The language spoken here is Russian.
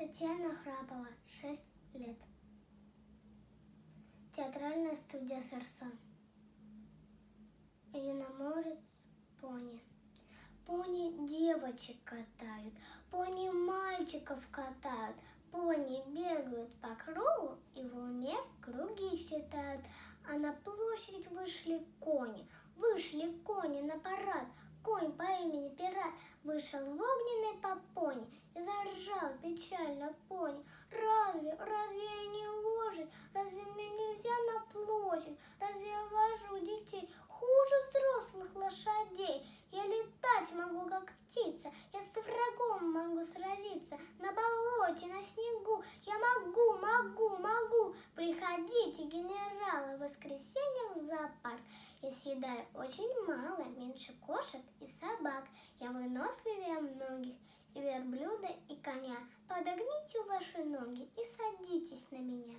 Татьяна Храпова, 6 лет. Театральная студия «Сарсон». Юноморец пони. Пони девочек катают, пони мальчиков катают, пони бегают по кругу и в уме круги считают. А на площадь вышли кони на парад. Конь по имени Пират вышел в огненной попоне и заржал печально пони. Разве я не лошадь? Разве мне нельзя на площадь? Разве я вожу детей хуже взрослых лошадей? Я летать могу, как птица, я с врагом могу сразиться. На болоте, на снегу я могу. Приходите, генералы, в воскресенье в зоопарк. Я съедаю очень мало, меньше кошек и собак. Я выносливее многих, и верблюда, и коня. Подогните ваши ноги и садитесь на меня.